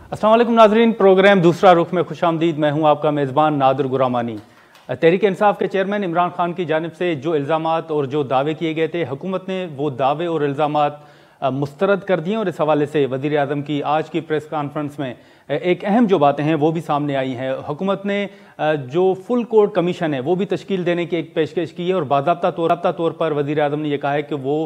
अस्सलाम वालेकुम नाजरीन, प्रोग्राम दूसरा रुख में खुशामदीद। मैं हूं आपका मेज़बान नादिर गुरामानी। तहरीक इंसाफ के चेयरमैन इमरान खान की जानिब से जो इल्ज़ामात और जो दावे किए गए थे, हुकूमत ने वो दावे और इल्ज़ामात मुस्तरद कर दिए और इस हवाले से वज़ीर आज़म की आज की प्रेस कॉन्फ्रेंस में एक अहम जो बातें हैं वो भी सामने आई हैं। हुकूमत ने जो फुल कोर्ट कमीशन है वो भी तश्कील देने की एक पेशकश की है और बाज़ाब्ता तौर पर वज़ीर आज़म ने यह कहा है कि वो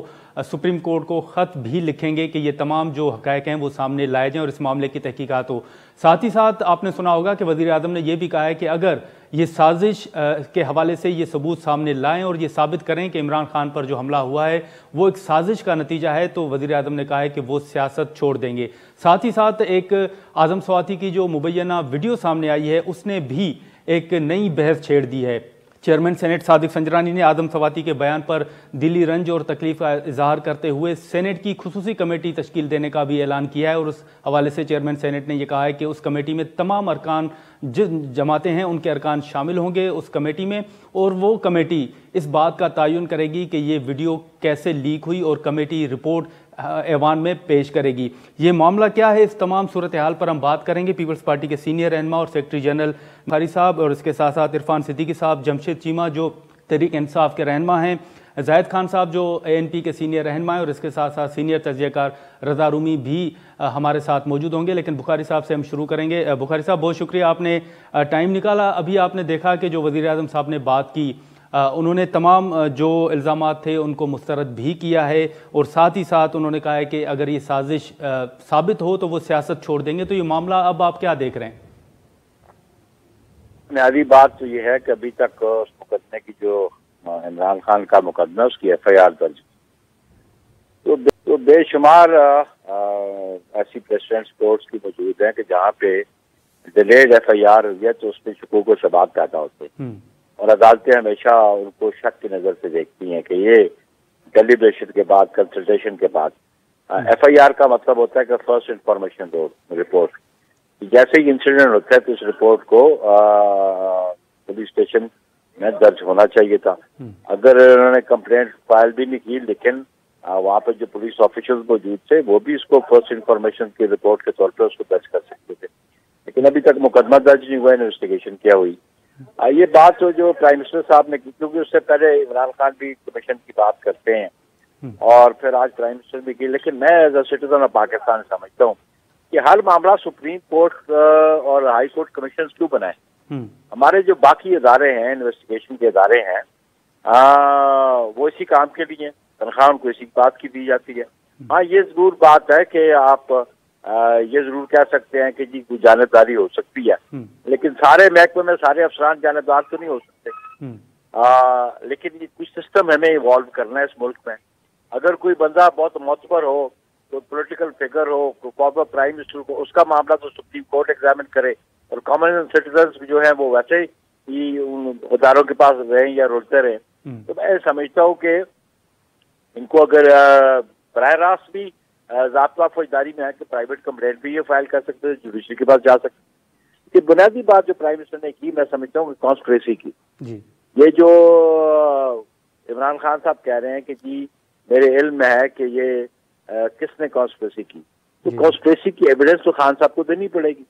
सुप्रीम कोर्ट को ख़त भी लिखेंगे कि ये तमाम जो हक़ाइक़ हैं वो सामने लाए जाएँ और इस मामले की तहकीकात हो। साथ ही साथ आपने सुना होगा कि वज़ीर आज़म ने यह भी कहा है कि अगर ये साजिश के हवाले से ये सबूत सामने लाएं और ये साबित करें कि इमरान खान पर जो हमला हुआ है वो एक साजिश का नतीजा है, तो वज़ीर आज़म ने कहा है कि वो सियासत छोड़ देंगे। साथ ही साथ एक आज़म स्वाति की जो मुबैना वीडियो सामने आई है उसने भी एक नई बहस छेड़ दी है। चेयरमैन सेनेट सादिक संजरानी ने आदम स्वाति के बयान पर दिली रंज और तकलीफ का इजहार करते हुए सेनेट की खुसूसी कमेटी तश्कील देने का भी ऐलान किया है और उस हवाले से चेयरमैन सेनेट ने यह कहा है कि उस कमेटी में तमाम अरकान जिन जमातें हैं उनके अरकान शामिल होंगे उस कमेटी में, और वो कमेटी इस बात का तयन करेगी कि ये वीडियो कैसे लीक हुई और कमेटी रिपोर्ट ऐवान में पेश करेगी। ये मामला क्या है, इस तमाम सूरत हाल पर हम बात करेंगे। पीपल्स पार्टी के सीनियर रहनुमा और सेक्रेटरी जनरल बुखारी साहब और इसके साथ साथ इरफान सिद्दीकी साहब, जमशेद चीमा जो तहरीक इंसाफ के रहनुमा हैं, जाहिद खान साहब जो ANP के सीनियर रहनुमा हैं और इसके साथ साथ सीनियर तजज़ियाकार रज़ा रूमी भी हमारे साथ मौजूद होंगे। लेकिन बुखारी साहब से हम शुरू करेंगे। बुखारी साहब, बहुत शुक्रिया, आपने टाइम निकाला। अभी आपने देखा कि जो वज़ीर आज़म साहब ने बात की, उन्होंने तमाम जो इल्ज़ामात थे उनको मुस्तरद भी किया है और साथ ही साथ उन्होंने कहा है कि अगर ये साजिश साबित हो तो वो सियासत छोड़ देंगे। तो ये मामला अब आप क्या देख रहे हैं? बुनियादी बात तो ये है कि अभी तक उस मुकदमे की जो इमरान खान का मुकदमा उसकी FIR दर्ज तो बेशुमार ऐसी प्रेसिडेंट्स कोर्ट्स की मौजूद है कि जहाँ पे डिलेड FIR हुई है तो उसमें शकूक व शबात पैदा होते हैं और अदालतें हमेशा उनको शक की नज़र से देखती हैं कि ये डेलिब्रेशन के बाद, कंसल्टेशन के बाद। FIR का मतलब होता है कि फर्स्ट इंफॉर्मेशन रिपोर्ट। जैसे ही इंसिडेंट होता है तो इस रिपोर्ट को पुलिस स्टेशन में दर्ज होना चाहिए था। अगर उन्होंने कंप्लेंट फाइल भी नहीं की, लेकिन वहाँ पर जो पुलिस ऑफिसर्स मौजूद थे वो भी इसको फर्स्ट इंफॉर्मेशन की रिपोर्ट के तौर पर उसको दर्ज कर सकते थे, लेकिन अभी तक मुकदमा दर्ज नहीं हुआ, इन्वेस्टिगेशन क्या हुई। ये बात तो जो प्राइम मिनिस्टर साहब ने की, क्योंकि उससे पहले इमरान खान भी कमीशन की बात करते हैं और फिर आज प्राइम मिनिस्टर भी की, लेकिन मैं as a citizen of Pakistan समझता हूँ कि हर मामला सुप्रीम कोर्ट और हाई कोर्ट कमीशन क्यों बनाए। हमारे जो बाकी इदारे हैं, इन्वेस्टिगेशन के इदारे हैं, वो इसी काम के लिए हैं, तनख्वाह उनको इसी बात की दी जाती है। हाँ, ये जरूर बात है कि आप ये जरूर कह सकते हैं कि जी कोई जानबदारी हो सकती है, लेकिन सारे महकमे में सारे अफसरान जानबदार तो नहीं हो सकते। लेकिन ये कुछ सिस्टम हमें इवॉल्व करना है इस मुल्क में। अगर कोई बंदा बहुत मोतबर हो, कोई पॉलिटिकल फिगर हो, फॉर्मर प्राइम मिनिस्टर को, उसका मामला तो सुप्रीम कोर्ट एग्जामिन करे और कॉमन सिटीजन जो है वो वैसे ही उन अदारों के पास रहें या रुलते रहें। तो मैं समझता हूँ कि इनको अगर बराह रास्त भी ज़ाब्ता फौजदारी में है कि प्राइवेट कंप्लेंट भी ये फाइल कर सकते हैं, जुडिशरी के पास जा सकते हैं। बुनियादी बात जो प्राइम मिनिस्टर ने की, मैं समझता हूँ कॉन्स्पिरेसी की। ये जो इमरान खान साहब कह रहे हैं कि जी मेरे इल्म में है कि ये किसने कॉन्स्पिरेसी की, तो कॉन्स्पिरेसी की एविडेंस तो खान साहब को देनी पड़ेगी।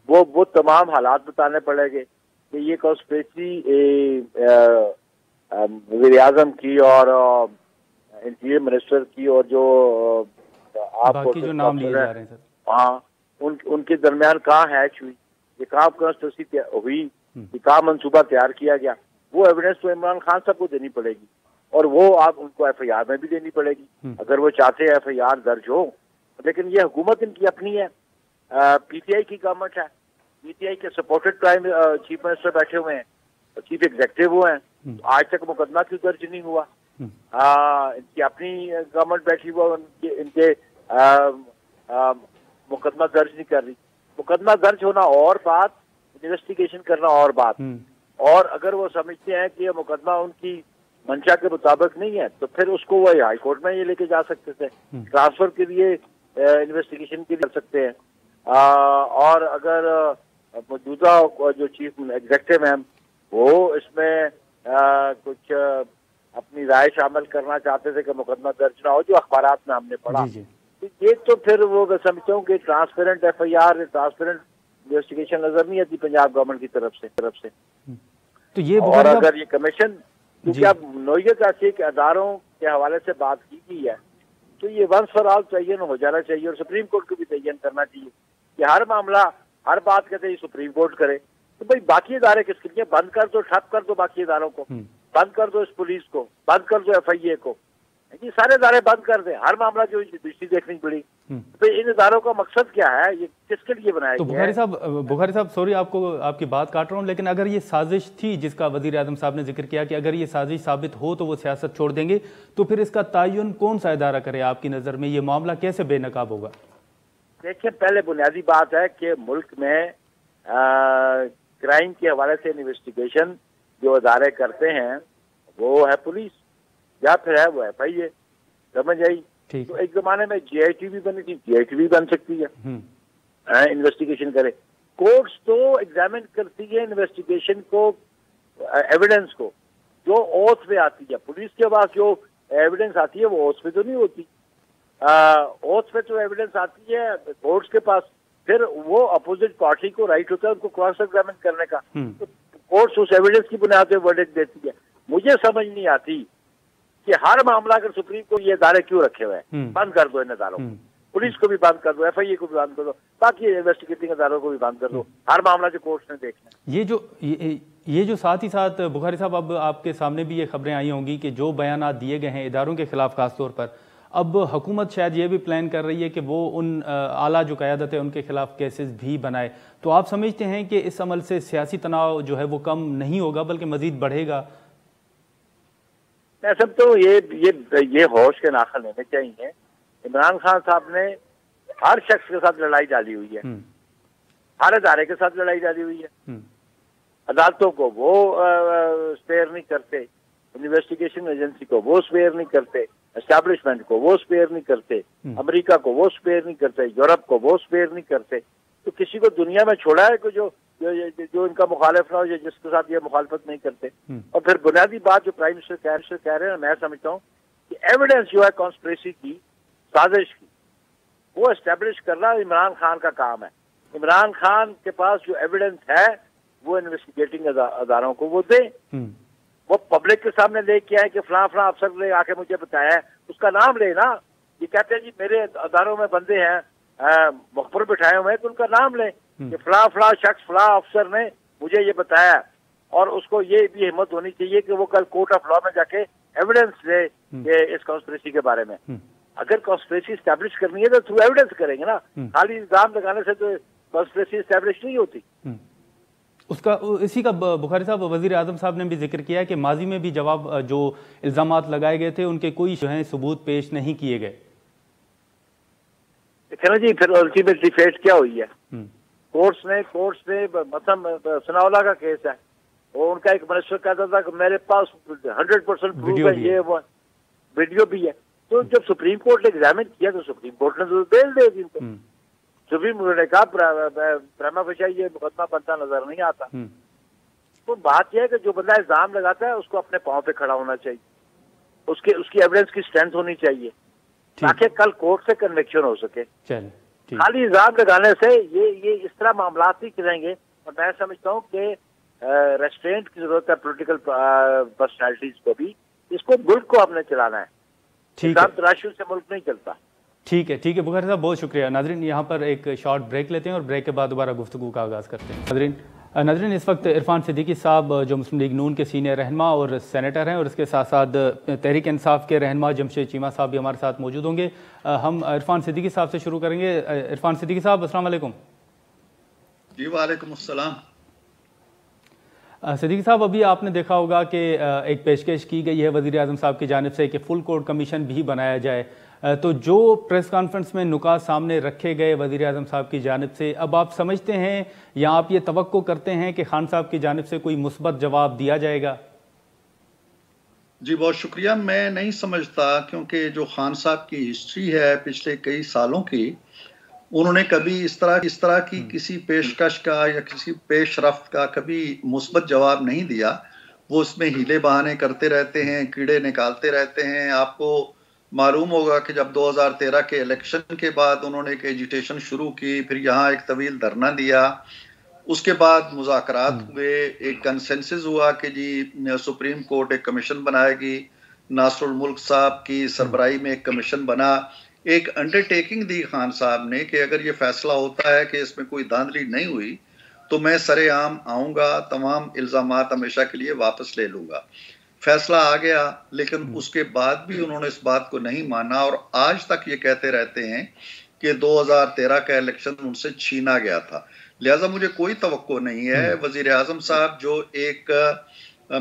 वो तमाम हालात बताने पड़ेंगे कि ये कॉन्स्पिरेसी वज़ीर आज़म की और इंटीरियर मिनिस्टर की और जो आपको जो नाम लिए जा रहे हैं सर, हाँ, उनके दरमियान कहाँ हैच हुई, ये कहाँ कॉन्स्पिरेसी हुई, ये कहाँ मंसूबा तैयार किया गया, वो एविडेंस तो इमरान खान साहब को देनी पड़ेगी और वो आप उनको FIR में भी देनी पड़ेगी अगर वो चाहते हैं FIR दर्ज हो। लेकिन ये हुकूमत इनकी अपनी है, PTI की गवर्नमेंट है, PTI के सपोर्टेड प्राइम चीफ मिनिस्टर बैठे हुए हैं, चीफ एग्जीक्यूटिव वो हैं, आज तक मुकदमा क्यों दर्ज नहीं हुआ? इनकी अपनी गवर्नमेंट बैठी हुआ, इनके मुकदमा दर्ज नहीं कर रही। मुकदमा दर्ज होना और बात, इन्वेस्टिगेशन करना और बात। और अगर वो समझते हैं कि ये मुकदमा उनकी मंशा के मुताबिक नहीं है तो फिर उसको वो हाई कोर्ट में ये लेके जा सकते थे, ट्रांसफर के लिए इन्वेस्टिगेशन के लिए कर सकते हैं। और अगर मौजूदा जो चीफ एग्जीक्यूटिव हैं वो इसमें कुछ अपनी राय शामिल करना चाहते थे कि मुकदमा दर्ज ना हो, जो अखबारात में हमने पढ़ा, तो ये तो फिर वो मैं समझता हूँ कि ट्रांसपेरेंट FIR, ट्रांसपेरेंट इन्वेस्टिगेशन नजर नहीं आती पंजाब गवर्नमेंट की तरफ से। तो ये और अगर ये कमीशन, क्योंकि अब नोयत ऐसे के अदारों के हवाले से बात की गई है, तो ये वंस फॉर ऑल तयन हो जाना चाहिए और सुप्रीम कोर्ट को भी तयन करना चाहिए कि हर मामला, हर बात कहते हैं सुप्रीम कोर्ट करे। तो भाई बाकी इदारे किसके लिए? बंद कर दो, ठप कर दो बाकी इदारों को, बंद कर दो इस पुलिस को, बंद कर दो FIA को, ये सारे इदारे बंद कर दे। हर मामला जो दृष्टि देखनी पड़ी, तो इन इदारों का मकसद क्या है? ये किसके लिए बनाया गया है? बुखारी साहब सॉरी आपकी बात काट रहा हूँ, लेकिन अगर ये साजिश थी जिसका वजीर आजम साहब ने जिक्र किया कि अगर ये साजिश साबित हो तो वो सियासत छोड़ देंगे, तो फिर इसका तयन कौन सा इदारा करे आपकी नज़र में? ये मामला कैसे बेनकाब होगा? देखिए, पहले बुनियादी बात है कि मुल्क में क्राइम के हवाले से इन्वेस्टिगेशन जो अदारे करते हैं वो है पुलिस या फिर है वो FIA, समझ आई? तो एक जमाने में GIT भी बनी थी, GIT भी बन सकती है, इन्वेस्टिगेशन करे। कोर्ट्स तो एग्जामिन करती है इन्वेस्टिगेशन को, एविडेंस को, जो ओथ पे आती है। पुलिस के पास जो एविडेंस आती है वो ओथ पे तो नहीं होती, ओथ पे तो एविडेंस आती है कोर्ट्स के पास, फिर वो अपोजिट पार्टी को राइट होता है उनको क्रॉस एग्जामिन करने का। तो कोर्ट्स उस एविडेंस की बुनियाद पे वर्डिक्ट देती है। मुझे समझ नहीं आती कि हर मामला अगर सुप्रीम कोर्ट ये इदारे क्यों रखे हुए हैं? बंद कर दो इन इदारों को, पुलिस को भी बंद कर दो, FIA को भी बंद कर दो, बाकी इन्वेस्टिगेटिंग इदारों को भी बंद कर दो। हर मामला जो कोर्ट ने देखना। ये जो साथ ही साथ बुखारी साहब, अब आपके सामने भी ये खबरें आई होंगी कि जो बयानात दिए गए हैं इदारों के खिलाफ खासतौर पर, अब हुकूमत शायद ये भी प्लान कर रही है कि वो उन आला जो क़यादत है उनके खिलाफ केसेस भी बनाए। तो आप समझते हैं कि इस अमल से सियासी तनाव जो है वो कम नहीं होगा बल्कि मजीद बढ़ेगा? मैं समझता हूँ ये होश के नाखन लेने चाहिए। इमरान खान साहब ने हर शख्स के साथ लड़ाई डाली हुई है, हर इदारे के साथ लड़ाई डाली हुई है। अदालतों को वो स्पेयर नहीं करते, इन्वेस्टिगेशन एजेंसी को वो स्पेयर नहीं करते, एस्टैब्लिशमेंट को वो स्पेयर नहीं करते, अमेरिका को वो स्पेयर नहीं करते, यूरोप को वो स्पेयर नहीं करते। तो किसी को दुनिया में छोड़ा है कि जो इनका मुखालिफ ना हो, जिसके साथ ये मुखालफत नहीं करते। और फिर बुनियादी बात जो प्राइम मिनिस्टर कह रहे हैं, मैं समझता हूँ कि एविडेंस जो है कॉन्स्पिरेसी की, साजिश की, वो एस्टेब्लिश करना इमरान खान का काम है। इमरान खान के पास जो एविडेंस है वो इन्वेस्टिगेटिंग अदारों को वो दे, वो पब्लिक के सामने लेके आए कि फलां फलां अफसर ने आके मुझे बताया है, उसका नाम ले ना। ये कहते हैं जी मेरे अदारों में बंदे हैं मुखबर बिठाए हुए हैं, तो उनका नाम लें कि फलां फलां शख्स फलां अफसर ने मुझे ये बताया। और उसको ये भी हिम्मत होनी चाहिए कि वो कल कोर्ट ऑफ लॉ में जाके एविडेंस दे इस कॉन्स्पिरेसी के बारे में। अगर कॉन्स्पिरेसी स्टैब्लिश करनी है तो थ्रू एविडेंस करेंगे ना, खाली इल्जाम लगाने से तो कॉन्स्पिरेसी स्टैब्लिश नहीं होती। इसी का बुखारी साहब वजीर आजम साहब ने भी जिक्र किया कि माजी में भी जवाब जो इल्जामात लगाए गए थे उनके कोई जो है सबूत पेश नहीं किए गए। देखना जी, फिर अल्टीमेटली फेट क्या हुई है? कोर्ट्स ने मतलब सनाउल्लाह का केस है, और उनका एक मिनिस्टर कहता था कि मेरे पास 100% प्रूफ है, ये वो वीडियो भी है। तो जब सुप्रीम कोर्ट ने एग्जामिन किया तो सुप्रीम कोर्ट ने तो बेल दे दी इनको। सुप्रीम कोर्ट ने कहा प्रेमा फेशी ये मुकदमा बनता नजर नहीं आता। तो बात यह है कि जो बंदा इल्जाम लगाता है उसको अपने पांव पे खड़ा होना चाहिए, उसकी एविडेंस की स्ट्रेंथ होनी चाहिए ताकि कल कोर्ट से कन्विक्शन हो सके। खाली इल्जाम लगाने से ये इस तरह मामला नहीं चलेंगे। और मैं समझता हूँ कि रेस्ट्रेंट की जरूरत है पॉलिटिकल पर्सनैलिटीज को भी। इसको मुल्क को आपने चलाना है, तराशू से मुल्क नहीं चलता। ठीक है बुखारी साहब, बहुत शुक्रिया। नाजरीन, यहाँ पर एक शॉर्ट ब्रेक लेते हैं और ब्रेक के बाद दोबारा गुफ्तगू का आगाज़ करते हैं। नाजरीन इस वक्त इरफान सिद्दीकी साहब जो मुस्लिम लीग नून के सीनियर रहनमा और सेनेटर हैं, और इसके साथ साथ तहरीक इंसाफ के रहनमा जमशेद चीमा साहब भी हमारे साथ मौजूद होंगे। हम इरफान सिद्दीकी साहब से शुरू करेंगे। इरफान सिद्दीकी साहब, अस्सलाम वालेकुम। जी वालेकुम अस्सलाम। सिद्दीकी साहब, अभी आपने देखा होगा कि एक पेशकश की गई है वज़ीर आज़म साहब की जानिब से कि फुल कोर्ट कमीशन भी बनाया जाए। तो जो प्रेस कॉन्फ्रेंस में नुकात सामने रखे गए वज़ीर आज़म साहब की जानिब से, अब आप समझते हैं या आप ये तवक्को करते हैं कि खान साहब की जानिब से कोई मुस्बत जवाब दिया जाएगा? जी बहुत शुक्रिया। मैं नहीं समझता, क्योंकि जो खान साहब की हिस्ट्री है पिछले कई सालों की, उन्होंने कभी इस तरह की किसी पेशकश का या किसी पेशरफ्त का कभी मुस्बत जवाब नहीं दिया। वो उसमें हीले बहाने करते रहते हैं, कीड़े निकालते रहते हैं, आपको मालूम होगा कि जब 2013 के इलेक्शन के बाद उन्होंने एक एजिटेशन शुरू की, फिर यहाँ एक तवील धरना दिया, उसके बाद मुज़ाकरात हुए, एक कंसेंसस हुआ कि जी सुप्रीम कोर्ट एक कमीशन बनाएगी, नासरुल मुल्क साहब की सरबराही में एक कमीशन बना, एक अंडरटेकिंग दी खान साहब ने कि अगर ये फैसला होता है कि इसमें कोई धांधली नहीं हुई तो मैं सरेआम आऊंगा, तमाम इल्जामात हमेशा के लिए वापस ले लूंगा। फैसला आ गया, लेकिन उसके बाद भी उन्होंने इस बात को नहीं माना और आज तक ये कहते रहते हैं कि 2013 का इलेक्शन उनसे छीना गया था। लिहाजा मुझे कोई तवक्को नहीं है। वजीर आजम साहब जो एक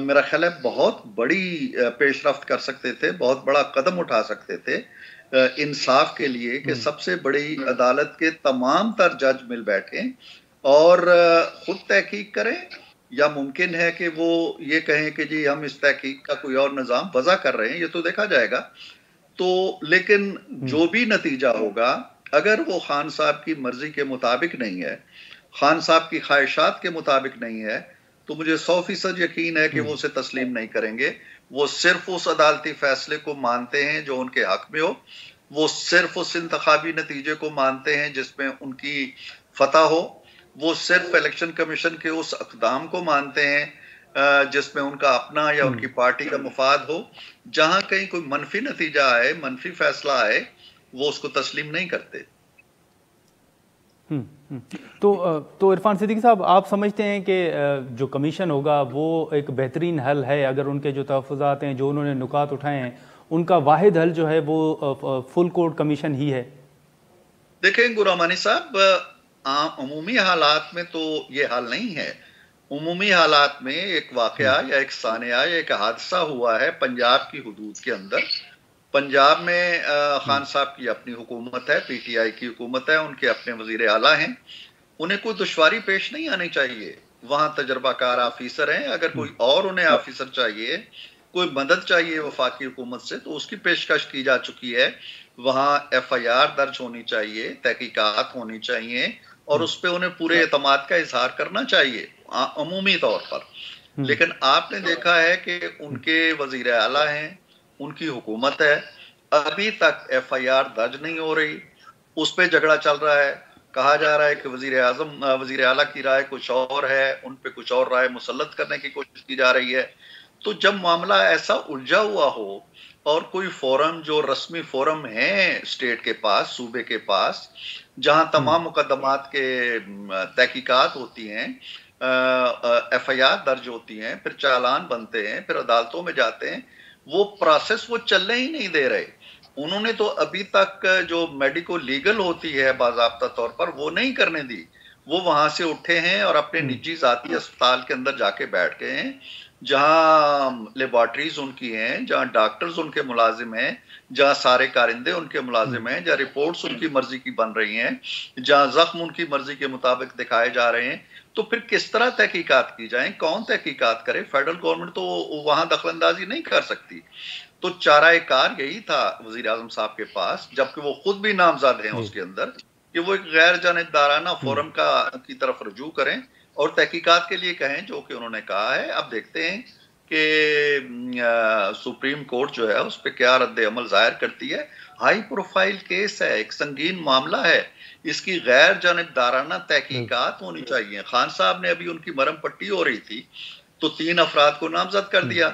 मेरा ख्याल है बहुत बड़ी पेशरफ्त कर सकते थे, बहुत बड़ा कदम उठा सकते थे इंसाफ के लिए कि सबसे बड़ी अदालत के तमाम तर जज मिल बैठे और खुद तहकीक करें, या मुमकिन है कि वो ये कहें कि जी हम इस तहकीक का कोई और निज़ाम वज़ा कर रहे हैं, ये तो देखा जाएगा। तो लेकिन जो भी नतीजा होगा, अगर वो खान साहब की मर्जी के मुताबिक नहीं है, खान साहब की ख्वाहिशात के मुताबिक नहीं है, तो मुझे 100% यकीन है कि वो उसे तस्लीम नहीं करेंगे। वो सिर्फ उस अदालती फैसले को मानते हैं जो उनके हक में हो, वो सिर्फ उस इंतखाबी नतीजे को मानते हैं जिसमें उनकी फतह हो, वो सिर्फ इलेक्शन कमीशन के उस अक़दाम को मानते हैं जिसमें उनका अपना या उनकी पार्टी का मुफाद हो। जहां कहीं कोई मनफी नतीजा आए, मनफी फैसला आए, वो उसको तस्लीम नहीं करते। तो इरफान सिद्दीकी साहब, आप समझते हैं कि जो कमीशन होगा वो एक बेहतरीन हल है? अगर उनके जो तहफ़्फ़ुज़ात हैं, जो उन्होंने नुकात उठाए हैं, उनका वाहिद हल जो है वो फुल कोर्ट कमीशन ही है? देखें गुरामानी साहब, अमूमी हालात में तो ये हाल नहीं है। उमूमी हालात में एक वाक़या या एक सानिया या एक हादसा हुआ है पंजाब की हुदूद के अंदर। पंजाब में खान साहब की अपनी हुकूमत है, पीटीआई की हुकूमत है, उनके अपने वजीर आला हैं, उन्हें कोई दुश्वारी पेश नहीं आनी चाहिए। वहां तजर्बाकार ऑफिसर हैं, अगर कोई और उन्हें ऑफिसर चाहिए, कोई मदद चाहिए वफाकी हुकूमत से, तो उसकी पेशकश की जा चुकी है। वहां FIR दर्ज होनी चाहिए, तहकीकात होनी चाहिए और उस पर उन्हें पूरे एतमाद का इजहार करना चाहिए अमूमी तौर पर। लेकिन आपने देखा है कि उनके वजीर आला हैं, उनकी हुकूमत है, अभी तक FIR दर्ज नहीं हो रही, उस पर झगड़ा चल रहा है। कहा जा रहा है कि वजीर आला की राय कुछ और है, उन पे कुछ और राय मुसल्लत करने की कोशिश की जा रही है। तो जब मामला ऐसा उलझा हुआ हो और कोई फोरम, जो रस्मी फोरम है स्टेट के पास, सूबे के पास, जहां तमाम मुकदमात के तहकीकात होती हैं, FIR दर्ज होती हैं, फिर चालान बनते हैं, फिर अदालतों में जाते हैं, वो प्रोसेस वो चलने ही नहीं दे रहे। उन्होंने तो अभी तक जो मेडिको लीगल होती है बाज़ाब्ता तौर पर, वो नहीं करने दी। वो वहां से उठे हैं और अपने निजी जाती अस्पताल के अंदर जाके बैठ गए हैं, जहां लेबॉर्ट्रीज उनकी हैं, जहां डॉक्टर्स उनके मुलाजिम हैं, जहां सारे कारिंदे उनके मुलाजिम हैं, जहां रिपोर्ट्स उनकी मर्जी की बन रही हैं, जहां जख्म उनकी मर्जी के मुताबिक दिखाए जा रहे हैं। तो फिर किस तरह तहकीकात की जाए? कौन तहकीकात करे? फेडरल गवर्नमेंट तो वहां दखलंदाजी नहीं कर सकती। तो चाराकार यही था वजीर आजम साहब के पास, जबकि वो खुद भी नामजद हैं उसके अंदर, कि वो एक गैर जानिबदाराना फोरम की तरफ रुजू करें और तहकीकात के लिए कहें, जो कि उन्होंने कहा है। अब देखते हैं कि सुप्रीम कोर्ट जो है उस पर क्या रद्द अमल जाहिर करती है। हाई प्रोफाइल केस है, एक संगीन मामला है, इसकी गैर जानिबदाराना तहकीकात होनी चाहिए। खान साहब ने अभी, उनकी मरहम पट्टी हो रही थी, तो 3 अफराद को नामजद कर दिया,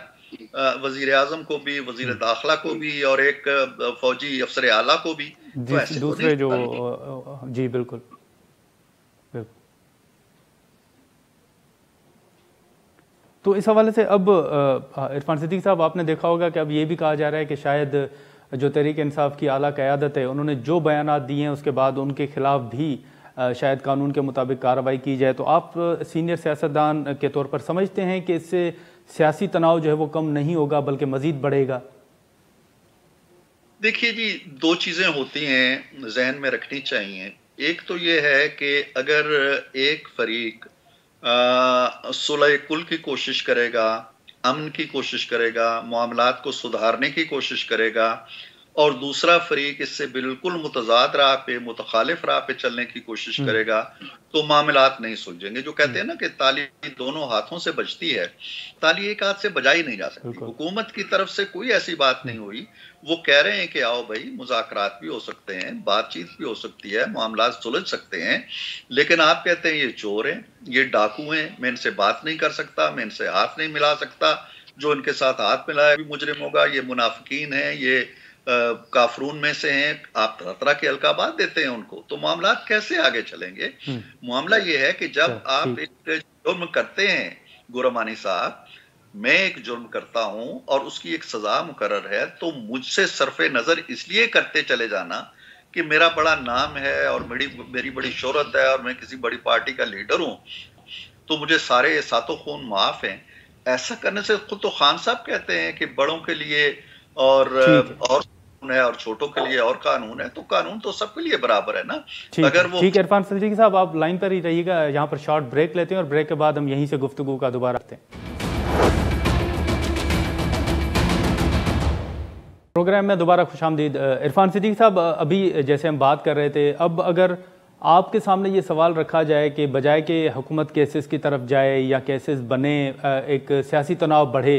वजीर आजम को भी, वजीर दाखिला को भी और एक फौजी अफसर आला को भी। तो ऐसे दूसरे जो जी बिल्कुल। तो इस हवाले से अब इरफान सिद्दीकी साहब, आपने देखा होगा कि अब ये भी कहा जा रहा है कि शायद जो तहरीक इंसाफ की आला क़यादत है, उन्होंने जो बयानात दिए हैं उसके बाद उनके खिलाफ भी शायद कानून के मुताबिक कार्रवाई की जाए। तो आप सीनियर सियासतदान के तौर पर समझते हैं कि इससे सियासी तनाव जो है वो कम नहीं होगा बल्कि मजीद बढ़ेगा? देखिए जी, 2 चीजें होती हैं, जहन में रखनी चाहिए। एक तो ये है कि अगर एक फरीक सुलह कुल की कोशिश करेगा, अमन की कोशिश करेगा, मामलात को सुधारने की कोशिश करेगा, और दूसरा फरीक इससे बिल्कुल मुतजाद राह पे, मुतखालिफ राह पे चलने की कोशिश करेगा, तो मामलात नहीं सुलझेंगे। जो कहते हैं ना कि ताली दोनों हाथों से बजती है, ताली एक हाथ से बजाई नहीं जा सकती। हुकूमत की तरफ से कोई ऐसी बात नहीं हुई। वो कह रहे हैं कि आओ भाई, मुज़ाकरात भी हो सकते हैं, बातचीत भी हो सकती है, मामलात सुलझ सकते हैं, लेकिन आप कहते हैं ये चोर हैं, ये डाकू हैं, मैं इनसे बात नहीं कर सकता, मैं इनसे हाथ नहीं मिला सकता, जो इनके साथ हाथ मिलाया भी मुजरिम होगा, ये मुनाफिकीन है, ये काफरून में से हैं। आप तरह तरह के अलकाबात देते हैं उनको, तो मामला कैसे आगे चलेंगे? मामला ये है कि जब आप एक जुर्म करते हैं, गुरमानी साहब, मैं एक जुर्म करता हूं और उसकी एक सजा मुकर्रर है, तो मुझसे सरफे नजर इसलिए करते चले जाना कि मेरा बड़ा नाम है और मेरी बड़ी शोहरत है और मैं किसी बड़ी पार्टी का लीडर हूं, तो मुझे सारे सातों खून माफ हैं। ऐसा करने से खुद तो खान साहब कहते हैं कि बड़ों के लिए और कानून है और छोटों के लिए और कानून है, तो कानून तो सबके लिए बराबर है ना। अगर वो ठीक है। इरफान सिद्दीकी साहब, आप लाइन पर ही रहिएगा, यहाँ पर शॉर्ट ब्रेक लेते हैं और ब्रेक के बाद हम यहीं से गुफ्तगू का दोबारा रखते हैं। प्रोग्राम में दोबारा खुशामदीद। इरफान सिद्दीकी साहब, अभी जैसे हम बात कर रहे थे, अब अगर आपके सामने ये सवाल रखा जाए कि बजाय कि हुकूमत केसेस की तरफ जाए या केसेस बने, एक सियासी तनाव बढ़े,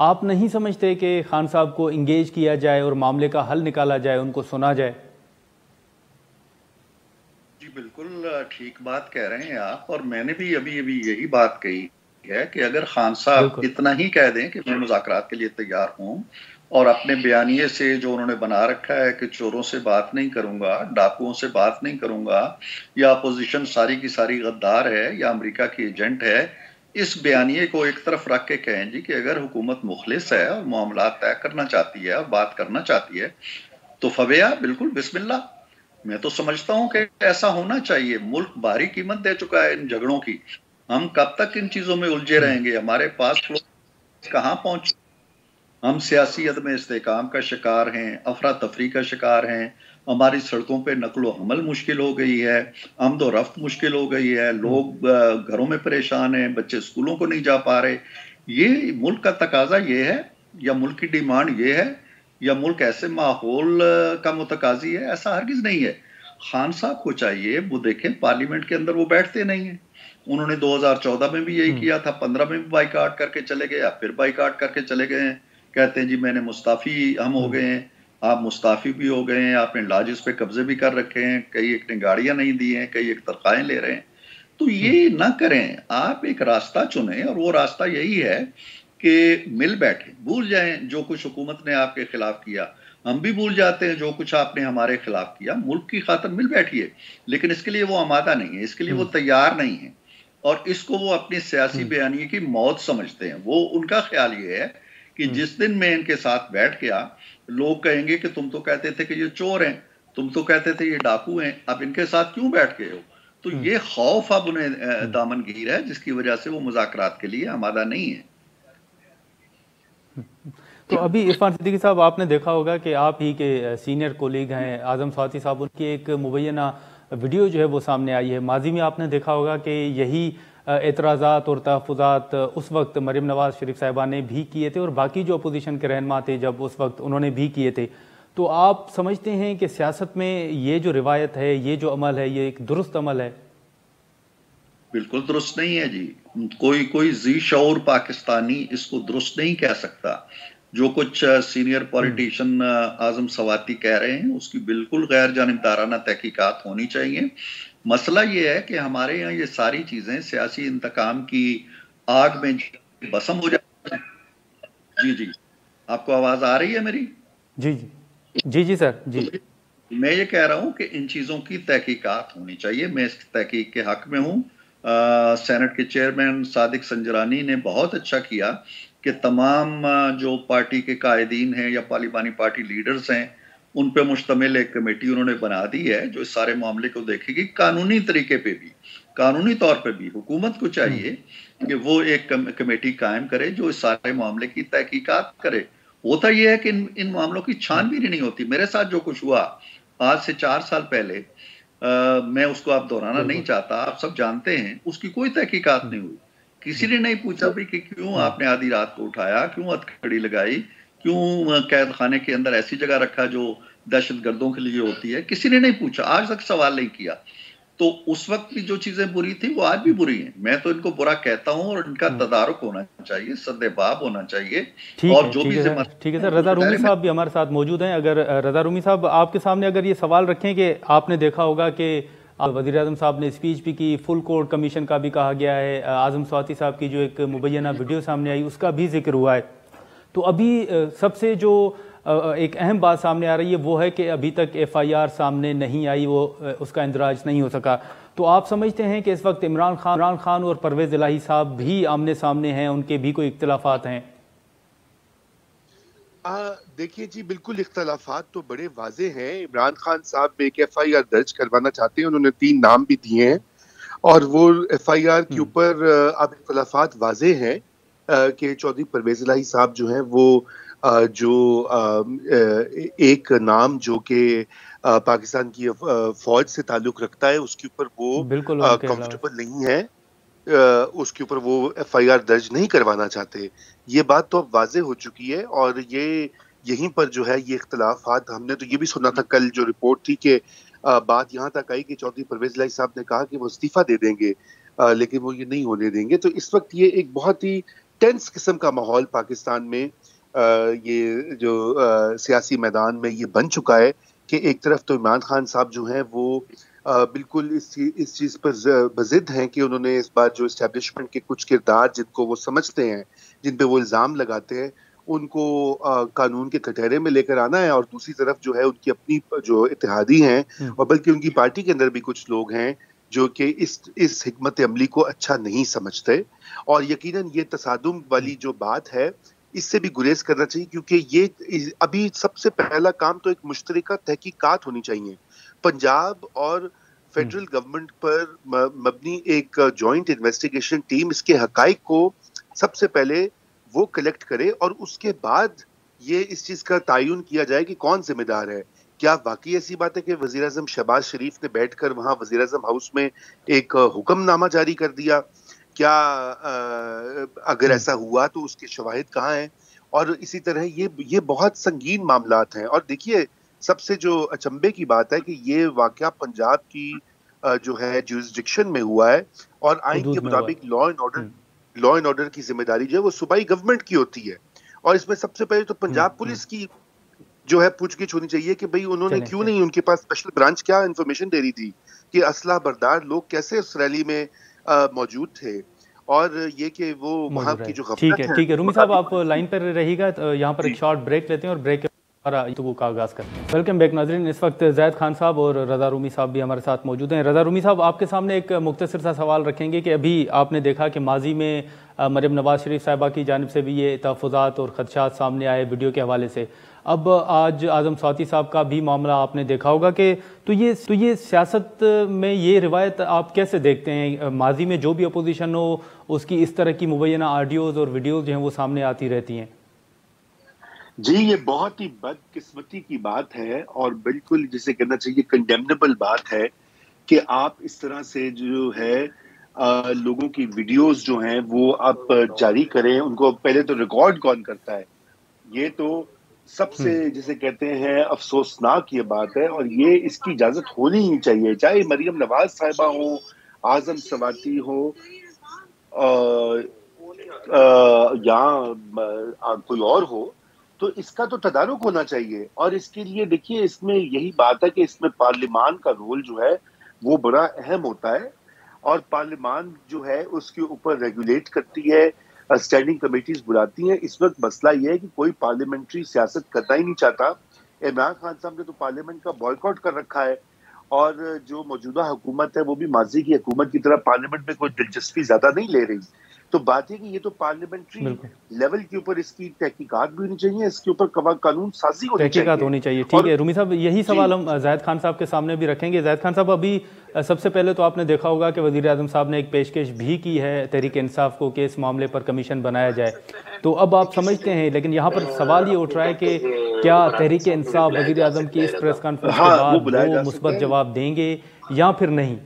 आप नहीं समझते कि खान साहब को इंगेज किया जाए और मामले का हल निकाला जाए, उनको सुना जाए? जी बिल्कुल ठीक बात कह रहे हैं आप, और मैंने भी अभी यही बात कही है कि अगर खान साहब इतना ही कह दें कि मैं मुज़ाकरात के लिए तैयार हूं, और अपने बयानिए से जो उन्होंने बना रखा है कि चोरों से बात नहीं करूंगा, डाकुओं से बात नहीं करूंगा, या अपोजिशन सारी की सारी गद्दार है या अमेरिका की एजेंट है, इस बयानिए को एक तरफ रख के कहें जी कि अगर हुकूमत मुखलिस है और मामला तय करना चाहती है और बात करना चाहती है, तो फवेया बिल्कुल बिस्मिल्लाह। मैं तो समझता हूं कि ऐसा होना चाहिए। मुल्क भारी कीमत दे चुका है इन झगड़ों की, हम कब तक इन चीजों में उलझे रहेंगे? हमारे पास कहां पहुंच, हम सियासी अदम इस्तेकाम का शिकार हैं, अफरा तफरी का शिकार हैं, हमारी सड़कों पे नकलो हमल मुश्किल हो गई है, आमदो रफ्त मुश्किल हो गई है, लोग घरों में परेशान हैं, बच्चे स्कूलों को नहीं जा पा रहे। ये मुल्क का तकाजा ये है, या मुल्क की डिमांड ये है, या मुल्क ऐसे माहौल का मुतकाजी है? ऐसा हरगिज नहीं है। खान साहब को चाहिए, वो देखें पार्लियामेंट के अंदर वो बैठते नहीं है। उन्होंने 2014 में भी यही किया था, 15 में भी बाइकाट करके चले गए, अब फिर बाइकाट करके चले गए हैं। कहते हैं जी मैंने मुस्ताफी हम हो गए हैं। आप मुस्ताफी भी हो गए हैं, आपने लाजिस पे कब्जे भी कर रखे हैं, कई एक ने गाड़ियां नहीं दी हैं, कई एक तनख्वाहें ले रहे हैं। तो ये ना करें, आप एक रास्ता चुनें, और वो रास्ता यही है कि मिल बैठे, भूल जाएं जो कुछ हुकूमत ने आपके खिलाफ किया, हम भी भूल जाते हैं जो कुछ आपने हमारे खिलाफ किया। मुल्क की खातिर मिल बैठिए, लेकिन इसके लिए वो आमादा नहीं है, इसके लिए वो तैयार नहीं है, और इसको वो अपनी सियासी बयानी की मौत समझते हैं। वो उनका ख्याल ये है कि जिस दिन मैं इनके साथ बैठ गया, लोग कहेंगे कि तुम तो कहते थे कि ये चोर हैं, तुम तो कहते थे ये डाकू हैं, अब इनके साथ क्यों बैठ गए हो? तो ये खौफ अब उन्हें दामनगीर है, जिसकी वजह से वो मुज़ाकरात के लिए आमादा नहीं है। तो अभी इरफान सिद्दीकी साहब, आपने देखा होगा कि आप ही के सीनियर कोलीग हैं आजम स्वाति साहब, उनकी एक मुबैना वीडियो जो है वो सामने आई है। माजी में आपने देखा होगा कि यही एतराज़ात और तहफ़्फ़ुज़ात उस वक्त मरीम नवाज़ शरीफ साहिबा ने भी किए थे और बाकी जो अपोजिशन के रहनुमा थे जब उस वक्त उन्होंने भी किए थे। तो आप समझते हैं कि सियासत में ये जो रिवायत है, ये जो अमल है, ये एक दुरुस्त अमल है? बिल्कुल दुरुस्त नहीं है जी। कोई जी शऊर पाकिस्तानी इसको दुरुस्त नहीं कह सकता। जो कुछ सीनियर पॉलिटिशियन आजम स्वाति कह रहे हैं, उसकी बिल्कुल गैर जानिबदाराना तहकीकात होनी चाहिए। मसला ये है कि हमारे यहाँ ये सारी चीजें सियासी इंतकाम की आग में भस्म हो जाती हैं। जी जी, आपको आवाज आ रही है मेरी? जी जी जी जी सर जी। मैं ये कह रहा हूं कि इन चीजों की तहकीकात होनी चाहिए। मैं इस तहकीक के हक में हूं। सेनेट के चेयरमैन सादिक संजरानी ने बहुत अच्छा किया कि तमाम जो पार्टी के कायदीन हैं या पार्लिमानी पार्टी लीडर्स हैं, उन पे मुश्तमिल एक कमेटी उन्होंने बना दी है जो इस सारे मामले को देखेगी। कानूनी तरीके पे भी, कानूनी तौर पे भी हुकूमत को चाहिए कि वो एक कमेटी कायम करे जो इस सारे मामले की तहकीकात करे। होता यह है कि इन मामलों की छानबीन नहीं होती। मेरे साथ जो कुछ हुआ आज से 4 साल पहले, मैं उसको आप दोहराना नहीं चाहता, आप सब जानते हैं, उसकी कोई तहकीकात नहीं हुई। किसी ने नहीं पूछा भी कि क्यों आपने आधी रात को उठाया, क्यों हथकड़ी लगाई, क्यों कैद खाने के अंदर ऐसी जगह रखा जो दहशतगर्दों के लिए होती है? किसी ने नहीं पूछा, आज तक सवाल नहीं किया। तो उस वक्त भी जो चीजें बुरी थी वो आज भी बुरी हैं। मैं तो इनको बुरा कहता हूं, और इनका तदारुक होना चाहिए, सद्देबाब होना चाहिए। और जो भी सर, ठीक है सर। रजा रूमी साहब भी हमारे साथ मौजूद हैं। अगर रजा रूमी साहब आपके सामने अगर ये सवाल रखें कि आपने देखा होगा कि वज़ीर आज़म साहब ने स्पीच भी की, फुल कोर्ट कमीशन का भी कहा गया है, आज़म स्वाति साहब की जो एक मुबैना वीडियो सामने आई उसका भी जिक्र हुआ है, तो अभी सबसे जो एक अहम बात सामने आ रही है वो है कि अभी तक FIR सामने नहीं आई, वो उसका इंदराज नहीं हो सका। तो आप समझते हैं कि इस वक्त इमरान खान और परवेज़ इलाही साहब भी आमने सामने हैं, उनके भी कोई इख्तिलाफात हैं? देखिए जी, बिल्कुल इख्तलाफात तो बड़े वाजे हैं। इमरान खान साहब एक FIR दर्ज करवाना चाहते हैं, उन्होंने 3 नाम भी दिए हैं, और वो FIR के ऊपर अब इख्तलाफात वाजे हैं कि चौधरी परवेज़ इलाही साहब जो हैं वो एक नाम जो कि पाकिस्तान की फौज से ताल्लुक रखता है उसके ऊपर वो कंफर्टेबल नहीं है, उसके ऊपर वो FIR दर्ज नहीं करवाना चाहते। ये बात तो अब वाज़ेह हो चुकी है, और ये यहीं पर जो है ये इख्तलाफात, हमने तो ये भी सुना था कल जो रिपोर्ट थी कि बात यहाँ तक आई कि चौधरी परवेज़ इलाही साहब ने कहा कि वो इस्तीफा दे देंगे, लेकिन वो ये नहीं होने देंगे। तो इस वक्त ये एक बहुत ही टेंस किस्म का माहौल पाकिस्तान में ये जो सियासी मैदान में ये बन चुका है कि एक तरफ तो इमरान खान साहब जो हैं वो बिल्कुल इस चीज़ पर बज़िद हैं कि उन्होंने इस बार जो एस्टेब्लिशमेंट के कुछ किरदार जिनको वो समझते हैं, जिन पे वो इल्ज़ाम लगाते हैं, उनको कानून के कटहरे में लेकर आना है, और दूसरी तरफ जो है उनकी अपनी जो इत्तेहादी हैं, और बल्कि उनकी पार्टी के अंदर भी कुछ लोग हैं जो कि इस हिकमत अमली को अच्छा नहीं समझते। और यकीनन ये तसादुम वाली जो बात है, इससे भी गुरेज करना चाहिए, क्योंकि ये अभी सबसे पहला काम तो एक मुश्तरका तहकीकात होनी चाहिए। पंजाब और फेडरल गवर्नमेंट पर मबनी एक जॉइंट इन्वेस्टिगेशन टीम इसके हकाइक को सबसे पहले वो कलेक्ट करे, और उसके बाद ये इस चीज का तयन किया जाए कि कौन जिम्मेदार है। क्या वाकई ऐसी बात है कि वजीर आज़म शहबाज शरीफ ने बैठकर वहां वजीर आज़म हाउस में एक हुक्मनामा जारी कर दिया? क्या अगर ऐसा हुआ तो उसके शवाहिद कहाँ हैं? और इसी तरह ये बहुत संगीन मामलात हैं। और देखिए, सबसे जो अचंभे की बात है कि ये वाकया पंजाब की जो है जुरिस्डिक्शन में हुआ है, और आइन के मुताबिक लॉ एंड ऑर्डर की जिम्मेदारी जो है वो सूबाई गवर्नमेंट की होती है। और इसमें सबसे पहले तो पंजाब पुलिस की जो है पूछगिछ होनी चाहिए कि भाई उन्होंने क्यों नहीं, उनके पास स्पेशल ब्रांच क्या इन्फॉर्मेशन दे रही थी कि असला बरदार लोग कैसे उस रैली में मौजूद थे, और ये कि वो वहां की जो ठीक है रूमी साहब, आप लाइन पर रहिएगा, तो यहाँ पर एक शॉर्ट ब्रेक लेते हैं और ब्रेक तो का आगाज़ करते हैं। वेलकम बैक नाज़रीन, इस वक्त ज़ैद खान साहब और रज़ा रूमी साहब भी हमारे साथ मौजूद हैं। रज़ा रूमी साहब, आपके सामने एक मुख्तसर सा सवाल रखेंगे कि अभी आपने देखा कि माजी में मरियम नवाज़ शरीफ साहिबा की जानिब से भी ये तहफ़्फ़ुज़ात और ख़दशात सामने आए वीडियो के हवाले से। अब आज आज़म स्वाति साहब का भी मामला आपने देखा होगा कि तो ये सियासत में ये रिवायत आप कैसे देखते हैं? माजी में जो भी अपोजिशन हो उसकी इस तरह की मुबैना ऑडियोज़ और वीडियोज़ जो हैं वो सामने आती रहती हैं। जी, ये बहुत ही बदकिस्मती की बात है, और बिल्कुल जिसे कहना चाहिए कंडेमनेबल बात है कि आप इस तरह से जो है लोगों की वीडियोस जो हैं वो आप जारी करें। उनको पहले तो रिकॉर्ड कौन करता है? ये तो सबसे जिसे कहते हैं अफसोसनाक ये बात है, और ये इसकी इजाजत होनी ही चाहिए, चाहे मरियम नवाज साहिबा हो, आजम स्वाति हो, या कोई और हो। तो इसका तो तदारुक होना चाहिए, और इसके लिए देखिए, इसमें यही बात है कि इसमें पार्लिमान का रोल जो है वो बड़ा अहम होता है, और पार्लिमान जो है उसके ऊपर रेगुलेट करती है, स्टैंडिंग कमेटीज बुलाती हैं। इस वक्त मसला यह है कि कोई पार्लियामेंट्री सियासत करना ही नहीं चाहता। इमरान खान साहब ने तो पार्लियामेंट का बॉयकॉट कर रखा है, और जो मौजूदा हुकूमत है वो भी माजी की हुकूमत की तरह पार्लियामेंट में कोई दिलचस्पी ज्यादा नहीं ले रही। तो बात है कि ये तो पार्लियामेंट्री लेवल के ऊपर इसकी तहकीकात भी होनी चाहिए, इसके ऊपर कानून साजी होनी चाहिए। ठीक है रूमी साहब, यही सवाल हम ज़ैद खान साहब के सामने भी रखेंगे। ज़ैद खान साहब, अभी सबसे पहले तो आपने देखा होगा कि वज़ीर आज़म साहब ने एक पेशकश भी की है तहरीक इंसाफ को कि इस मामले पर कमीशन बनाया जाए। तो अब आप समझते हैं, लेकिन यहाँ पर सवाल ये उठ रहा है कि क्या तहरीक इंसाफ वज़ीर आज़म की इस प्रेस कॉन्फ्रेंस के बाद वो मुस्बत जवाब देंगे या फिर नहीं?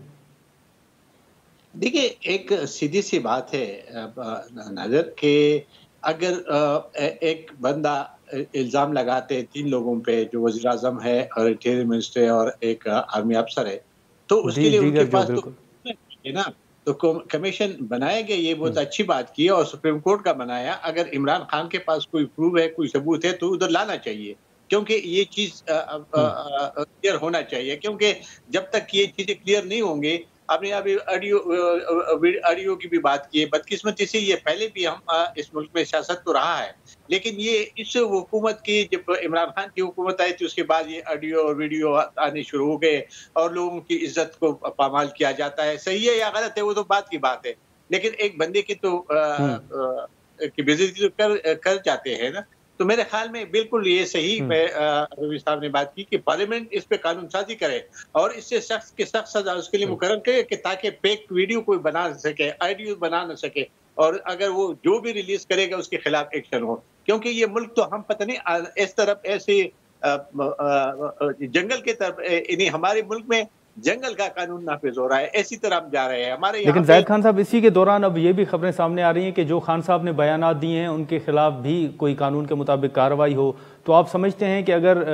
देखिए, एक सीधी सी बात है नाज़र, कि अगर एक बंदा इल्ज़ाम लगाते हैं 3 लोगों पे, जो वज़ीर आज़म है और इंटीरियर मिनिस्टर है और एक आर्मी अफ़सर है, तो उसके लिए उनके पास तो है ना, तो कमीशन बनाया गया, ये बहुत अच्छी बात की है और सुप्रीम कोर्ट का बनाया। अगर इमरान खान के पास कोई प्रूफ है, कोई सबूत है तो उधर लाना चाहिए, क्योंकि ये चीज़ क्लियर होना चाहिए, क्योंकि जब तक ये चीज़ें क्लियर नहीं होंगी, आपने अभी ऑडियो की भी बात की है। बदकिस्मती से ये पहले भी हम इस मुल्क में सियासत तो रहा है, लेकिन ये इस हुकूमत की, जब इमरान खान की हुकूमत आई थी उसके बाद ये ऑडियो और वीडियो आने शुरू हो गए और लोगों की इज्जत को पामाल किया जाता है। सही है या गलत है वो तो बात की बात है, लेकिन एक बंदे की तो की बेइज्जती तो कर जाते हैं ना। तो मेरे ख्याल में बिल्कुल ये सही रवि साहब ने बात की कि पार्लियामेंट इस पे कानून साजी करे और इससे सख्त के सख्त सजा उसके लिए मुकर्रर करे कि ताकि फेक वीडियो कोई बना सके, ऑडियो बना न सके, और अगर वो जो भी रिलीज करेगा उसके खिलाफ एक्शन हो। क्योंकि ये मुल्क तो हम पता नहीं इस तरफ ऐसे जंगल के तरफ यानी हमारे मुल्क में जंगल का कानून नाफिज हो रहा है, इसी तरह हम जा रहे हैं हमारे। लेकिन जाहिद खान साहब, इसी के दौरान अब ये भी खबरें सामने आ रही हैं कि जो खान साहब ने बयानात दिए हैं उनके खिलाफ भी कोई कानून के मुताबिक कार्रवाई हो, तो आप समझते हैं कि अगर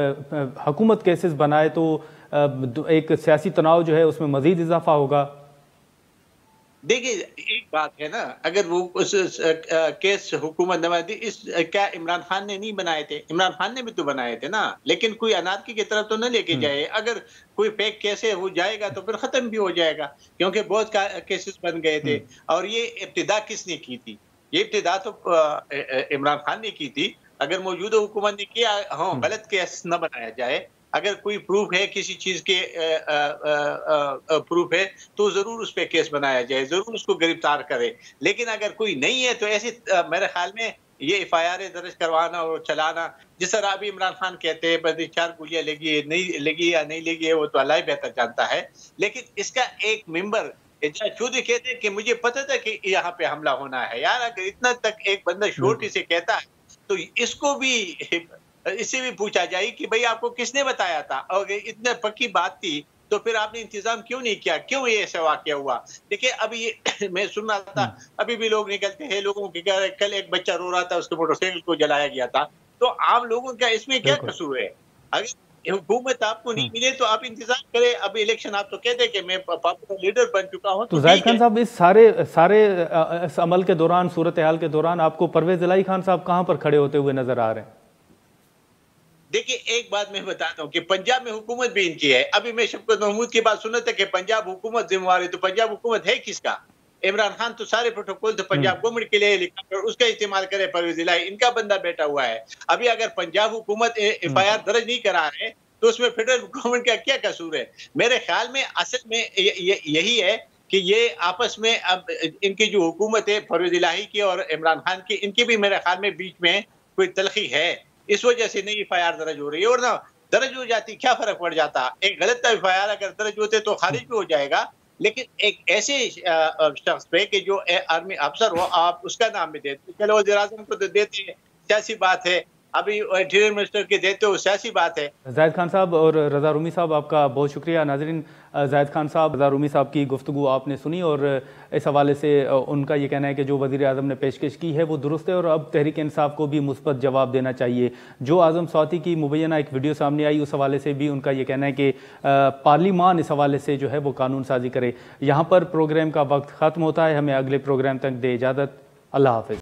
हुकूमत केसेस बनाए तो एक सियासी तनाव जो है उसमें मजीद इजाफा होगा? देखिए, एक बात है ना, अगर वो उस केस हुकूमत नवाजी क्या इमरान खान ने नहीं बनाए थे? इमरान खान ने भी तो बनाए थे ना, लेकिन कोई अनारकी की तरफ तो न लेके जाए। अगर कोई फेक केस हो जाएगा तो फिर खत्म भी हो जाएगा, क्योंकि बहुत केसेस बन गए थे। और ये इब्तिदा किसने की थी? ये इब्तिदा तो इमरान खान ने की थी। अगर मौजूदा हुकूमत ने किया, हाँ, गलत केस न बनाया जाए। अगर कोई प्रूफ है किसी चीज के प्रूफ है तो जरूर उस पर केस बनाया जाए, जरूर उसको गिरफ्तार करे। लेकिन अगर कोई नहीं है तो ऐसे मेरे ख्याल में ये FIR दर्ज करवाना और चलाना, जिस तरह अभी इमरान खान कहते हैं बस 4 गोलियां लगी, नहीं लगी या नहीं लगी है वो तो अल्लाह ही बेहतर जानता है। लेकिन इसका एक मेंबर चौधरी कहते हैं कि मुझे पता था कि यहाँ पे हमला होना है। यार, अगर इतना तक एक बंदा शोरटी से कहता है तो इसको भी, इससे भी पूछा जाए कि भाई आपको किसने बताया था, और इतने पक्की बात थी तो फिर आपने इंतजाम क्यों नहीं किया, क्यों ये ऐसा वाकया हुआ? देखिए, अभी ये मैं सुन रहा था, अभी भी लोग निकलते हैं, लोगों के घर कल एक बच्चा रो रहा था, उसके मोटरसाइकिल को जलाया गया था। तो आम लोगों का इसमें क्या कसूर है? अगर हुकूमत आपको नहीं मिले तो आप इंतजार करें। अब इलेक्शन आप तो कहते हैं कि मैं पॉपुलर लीडर बन चुका हूं, तो जाहिद खान साहब, इस सारे इस अमल के दौरान, सूरत हाल के दौरान आपको परवेज इलाही खान साहब कहां पर खड़े होते हुए नजर आ रहे हैं? देखिए, एक बात मैं बताता हूँ कि पंजाब में हुकूमत भी इनकी है। अभी मैं शफकत महमूद की बात सुना था कि पंजाब हुकूमत जिम्मेवार है, तो पंजाब हुकूमत है किसका? इमरान खान तो सारे प्रोटोकॉल तो पंजाब गवर्नमेंट के लिए लिखा कर उसका इस्तेमाल करे। परवेज इलाही इनका बंदा बैठा हुआ है। अभी अगर पंजाब हुकूमत FIR दर्ज नहीं करा रहे तो उसमें फेडरल गवर्नमेंट का क्या कसूर है? मेरे ख्याल में असल में यही है कि ये आपस में अब इनकी जो हुकूमत है परवेज इलाही की और इमरान खान की, इनकी भी मेरे ख्याल में बीच में कोई तलखी है। इस वजह से नहीं FIR दर्ज हो रही है, और ना दर्ज हो जाती क्या फर्क पड़ जाता? एक गलत FIR अगर दर्ज होते तो खारिज भी हो जाएगा, लेकिन एक ऐसे शख्स पे कि जो आर्मी अफसर हो, आप उसका नाम भी देते, चलो वज़ीर आज़म को तो देते हैं, सियासी बात है। अभी इंटीरियर मिनिस्टर के देते हो, सियासी बात है। जाहिद खान साहब और रज़ा रूमी साहब, आपका बहुत शुक्रिया। नाज़रीन, जाहिद खान साहब, रज़ा रूमी साहब की गुफ्तगू आपने सुनी और इस हवाले से उनका ये कहना है कि जो वज़ीर आज़म ने पेशकश की है वो दुरुस्त है और अब तहरीक इंसाफ को भी मुस्बत जवाब देना चाहिए। जो आज़म सौती की मुबैना एक वीडियो सामने आई, उस हवाले से भी उनका ये कहना है कि पार्लिमान इस हवाले से जो है वो कानून साजी करे। यहाँ पर प्रोग्राम का वक्त ख़त्म होता है, हमें अगले प्रोग्राम तक दे इजाज़त। अल्लाह हाफ़िज़।